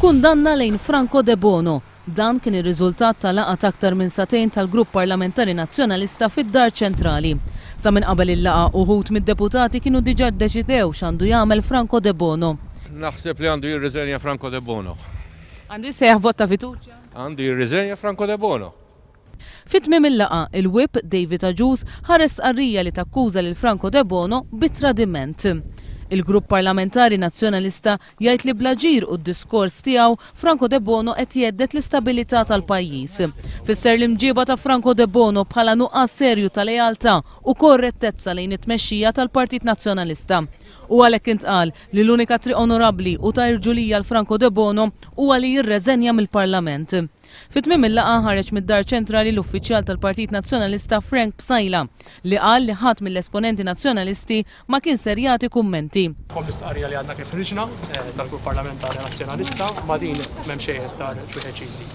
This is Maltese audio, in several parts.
kundanna lejn Franco De Bono. Dan kien ir-riżultat tal-laqgħa ta' aktar minn satejn tal-Grupp Parlamentari Nazzjonalista fid-Dar Ċentrali. Sa minn qabel il-laqgħa uħud mid-deputati kienu diġà ddeċidew x'għandu jagħmel Franco De Bono. Naħseb li għandu jirriżenja Franco De Bono. Għandu jsejjaħ vot ta' fiduċja? Għandu jirriżenja Franco De Bono. Fit-tmiem il-laqgħa, il-whip David Aġuż ħares qarrija li takkuża lil Franco De Bono bit-tradiment. Il-Grupp Parlamentari Nazzjonalista jgħid li blaġir u d-diskors tiegħu Franco De Bono qed jeddet l-istabilità tal-pajjiż. Fisser l-imġiba ta' Franco De Bono bħala nuqqas serju ta' lejaltà u korrettezza lejn it-tmexxija tal-Partit Nazzjonalista. U għalhekk intqal li l-unika triq onorabbli u ta' irġulija l Franco De Bono huwa li jirreżenja mill-Parlament. Fit-tmiem il-laqgħa ħareġ mid-Dar Ċentrali l-uffiċjal tal-Partit Nazzjonalista Frank Psajla li qal li ħadd mill-esponenti nazzjonalisti ma kien ser jagħti kummenti. L-istqarrija li għandna kif riġna tal-Grupp Parlamentari Nazzjonalista ma din m'hemm xejn tar ċeċiżi.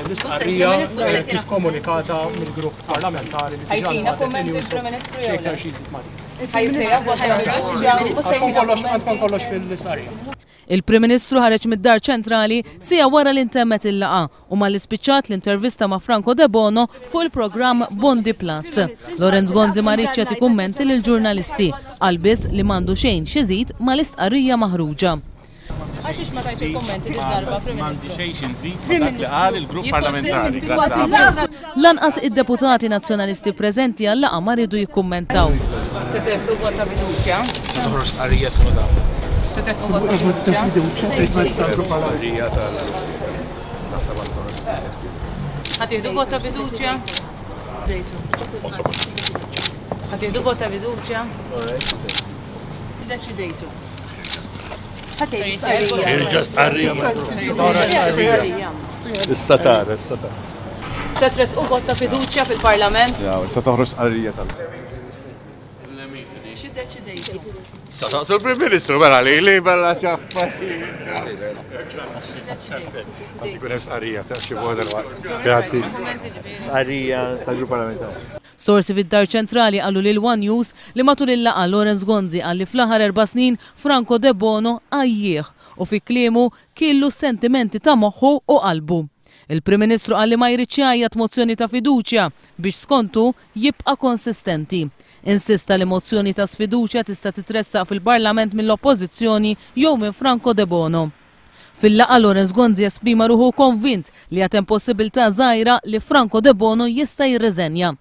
L-istqarrija kif komunikata mill-Grupp Parlamentari kollox fil-istqarrija. Il-Prim Ministru ħareġ mid-Dar Ċentrali sija wara li ntemmet il-laqgħa u mal-ispiċċat l-intervista ma' Franco De Bono fuq il-programm Bondi Plus. Lorenz Gonzi ma rridx jagħti kummenti lill-ġurnalisti qal biss li m'għandu xejn xi żid mal-istqarrija maħruġa. Għaxiex ma tajċi kommenti dis-darba, Prim Ministru? M'għandi xejn nżid dak li qal il-Grupp Parlamentari. Lanqas id-deputati nazzjonalisti preżenti għall-laqgħa ma rridu jikkummentaw. Se tressu vot ta' fiduċja? Se toħroġ stqarrija tkunu tafu. Se tressu vot ta' fiduċja? Ħatieħdu vot ta' fiduċja? Ħatieħdu vot ta' fiduċja? Deċidejtu. Istatar. Se tresqu vot ta' fiduċja fil-Parlament? Se toħroġ stqarrija tal. X'iddeċidejtu? Sa taqsu l-Prim Ministru mela li bella xaffarijiet. Għandikun hemm stqarrija ta' xi vot il-waqt. Grazzi. Stqarrija tal-Grupp Parlamentari. Sorsi fid-Dar Ċentrali qalu lil One News li matul il-laqgħa Lorenz Gonzi qal li fl-aħħar 4 snin Franco De Bono għajjieħ u fi kliemu kiellu sentimenti ta' moħħu u qalbu. Il-Prim Ministru qal li ma jridx jgħajjat mozzjoni ta' fiduċja biex skontu jibqa' konsistenti. Insista li mozzjoni ta' sfiduċja tista' titressaq fil-Parlament mill-Oppożizzjoni jew minn Franco De Bono. Fil-laqgħa Lorenz Gonzi esprima ruħu konvint li għad hemm possibilità żgħira li Franco De Bono jista' jirriżenja.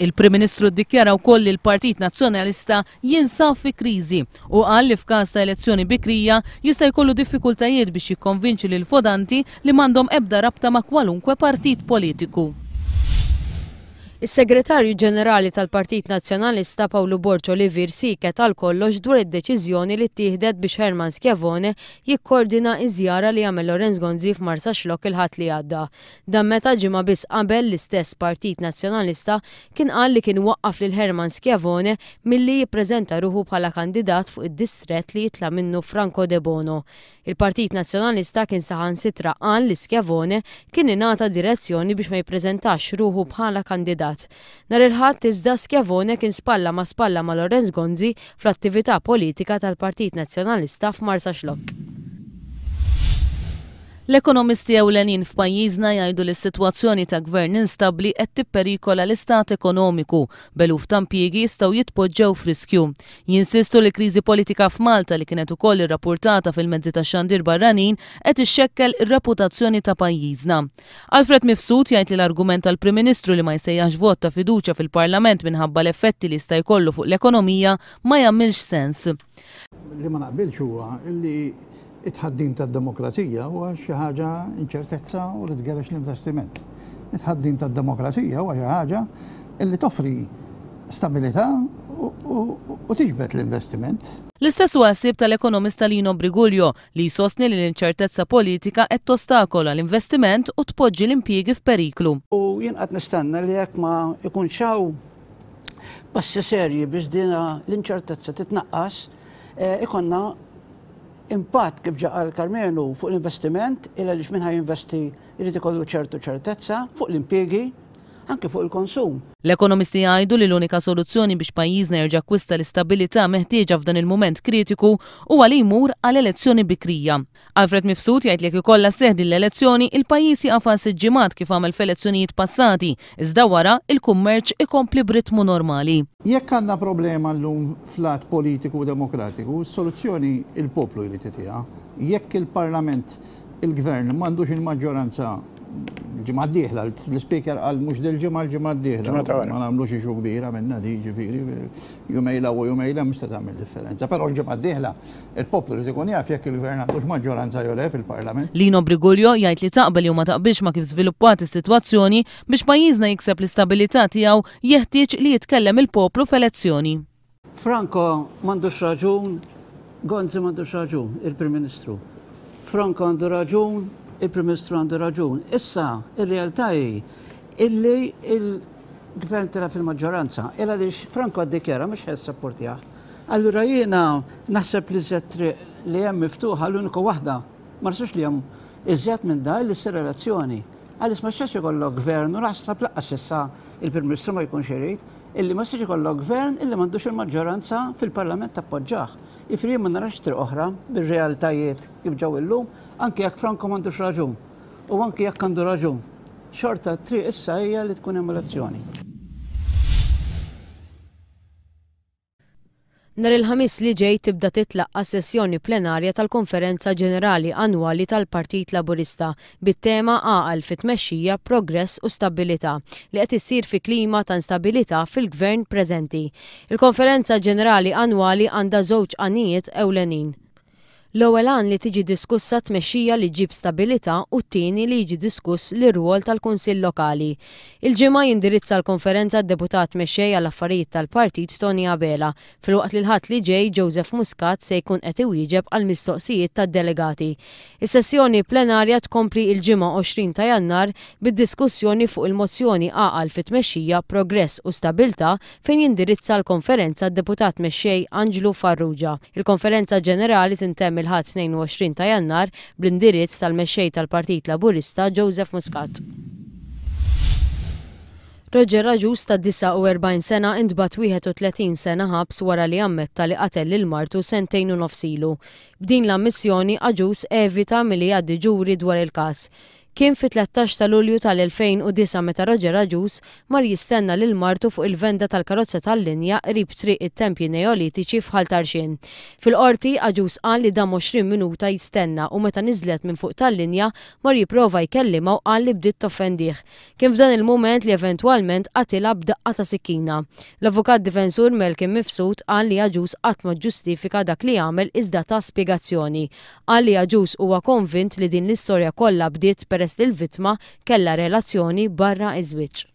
Il-Prim Ministru ddikjara wkoll li l-Partit Nazzjonalista jinsab fi kriżi u qal li f'każ ta' elezzjoni bikrija jista' jkollu diffikultajiet biex jikkonvinċi lil votanti li m'għandhom ebda rabta ma' kwalunkwe partit politiku. Is-Segretarju Ġenerali tal-Partit Nazzjonalista Pawlu Borċo Livir siket għal kollox dwar id-deċiżjoni li ttieħdet biex Herman Schiavone jikkordina iż-żjara li jagħmel Lorenz Gonzi f'Marsa Xlokk il-ħadd li għadda. Dan meta ġimgħa biss qabel l-istess Partit Nazzjonalista kien qal li kien waqqaf lil Herman Schiavone milli jippreżenta ruħu bħala kandidat fuq id-distrett li jitla' minnu Franco De Bono. Il-Partit Nazzjonalista kien saħansitra qal li Schiavone kien ingħata direzzjoni biex ma jippreżentax ruħu bħala kandidat. Nhar il-ħadd iżda Schiavone kien spalla ma' Lorenz Gonzi fl-attività politika tal-Partit Nazzjonalista f'Marsa Xlokk. L-ekonomisti ewlenin f'pajjiżna jgħidu li s-sitwazzjoni ta' gvern instabbli qed tipperikola l-istat ekonomiku beluf ta' impjiegi jistgħu jitpoġġew f'riskju. Jinsistu li kriżi politika f'Malta li kienet ukoll irrappurtata fil-mezzi tax-xandir barranin qed ixxekkel ir-reputazzjoni ta' pajjiżna. Alfred Mifsud jgħid li l-argument tal-Prim Ministru li ma jsejjax vot ta' fiduċja fil-Parlament minħabba l-effetti li jista' jkollu fuq l-ekonomija ma jagħmilx sens. Li ma naqbilx huwa li it-ħaddim tad-demokrazija huwa xi ħaġa inċertezza u li tgerex l-investiment. It-ħaddim tad-demokrazija huwa xi ħaġa li toffri stabilità u tiġbed l-investiment. L-istess ħsieb tal-ekonomista Lino Briguglio li jsostni li l-inċertezza politika qed tostakola l-investiment u tpoġġi l-impjiegi f'periklu. U jien qed nistenna li jekk ma jkunx hawn passi serji biex dina l-inċertezza titnaqqas, ikonna impatt kif ġaqal Karmenu fuq l-investiment illa li x'min ħajinvesti jrid ikollu ċertu ċertezza fuq l-impjiegi anke fuq il-konsum. L-ekonomisti jgħidu li l-unika soluzzjoni biex pajjiżna jerġa' jagkwista l-istabilità meħtieġa f'dan il-mument kritiku huwa li jmur għal elezzjoni bikrija. Alfred Mifsud jgħid li jekk ikollha seħħ din l-elezzjoni il-pajjiż jaqaf' ġimgħat kif għamel f'elezzjonijiet passati, iżda wara il-kummerċ ikompli b'ritmu normali. Jekk għandna problema llum flat politiku u demokratiku, s-soluzzjoni il-poplu jrid itiha. Jekk il-Parlament, il-Gvern m'għandux il-maġġoranza ġimgħa d-dieħla, l-speaker qal mhux dil-ġimgħa l-ġimgħa d-dieħla. Ma nagħmlux ixu kbira minna di ġifieri jumejla u jumejla mhux se tagħmel differenza. Però l-ġimgħa d-dieħla il-poplu rid ikun jaf jekk il-Gvern għandux maġġoranza jew le fil-Parlament. Lino Brigulio jgħid li taqbel jew ma taqbilx ma kif żviluppat is-sitwazzjoni biex pajjiżna jikseb l-istabilità tiegħu jeħtieġ li jitkellem il-poplu f'elezzjoni. Franco m'għandux raġun, Gonzi m'għandux raġun, il-Prim Ministru. Franco għandu raġun, il-Prim Ministru għandu raġun. Issa, ir-realtà hi illi il-Gvern tela fil-maġġoranza, illa li Franco għaddikjara mhux qed sapportjah. Allura jiena naħseb li triq li hemm miftuħa l-unika waħda ma rridux li hemm iżjed minn da li ssir elezzjoni. Għaliex ma xax ikollok gvern u naħseb laqqas issa il-Prim Ministru ma jkunx irid illi ma siġ ikollok gvern illi m'għandux il-maġġoranza fil-Parlament tappoġġjah. Ifri ma narax triq oħra bir-realtajiet kif ġew illum, anke jekk Franco m'għandux raġun u anke jekk għandu raġun. Xorta triq issa hija li tkun hemm elezzjoni. Nhar il-ħamis li ġej tibda titlaqqa sessjoni plenarja tal-Konferenza Ġenerali Annwali tal-Partit Laburista bit-tema għaqal fit-tmexxija, progress u stabilità li qed issir fi klima ta' instabilità fil-Gvern preżenti. Il-Konferenza Ġenerali Annwali għandha żewġ għanijiet ewlenin. L-ewwel għan li tiġi diskussa tmexxija li ġib stabilità u t-tieni li jiġi diskuss l-irwol tal-Kunsill Lokali. Il-ġimgħa jindirizza l-konferenza d-deputat mexxej għall-affarijiet tal-Partit Tony Abela, filwaqt li l-ħadd li ġej Joseph Muscat se jkun qed iwieġeb għal mistoqsijiet tad-delegati. Is-sessjoni plenarja tkompli il-ġimgħa 20 ta' Jannar bid-diskussjoni fuq il-mozzjoni għaqal fit-tmexxija, progress u stabilità fejn jindirizza l-konferenza d-deputat mexxej Angelo Farrugia. Il-konferenza ġenerali tintemm il-ħadd 22 ta' Jannar bl-indirizz tal-mexxej tal-Partit Laburista Joseph Muscat. Roger Aġus ta' 49 sena intbat 31 sena ħabs wara li ammetta li qatel lil martu sentejn u nofs ilu. B'din l-ammissjoni Aġus evita milli jgħaddi ġuri dwar il-każ. Kien fi 13 ta' Lulju tal-2009 meta Roger Aġus mar jistenna lil martu fuq il-venda tal-karozza tal-linja qrib triq it-tempji neolitiċi f'Ħal Tarxien. Fil-qorti Aġus qal li dam 20 minuta jistenna u meta niżlet minn fuq tal-linja mar jipprova jkellimha u qal li bdiet toffendih. Kien f'dan il-mument li eventwalment qatilha b'daqqa ta' sikkina. L-avukat difensur Malcolm Mifsud qal li Aġus qatt ma ġustifika dak li għamel iżda ta' spjegazzjoni. Qal li Aġus huwa konvint li din l-istorja kollha bdiet peress li l-vittma kellha relazzjoni barra iż-żwieġ.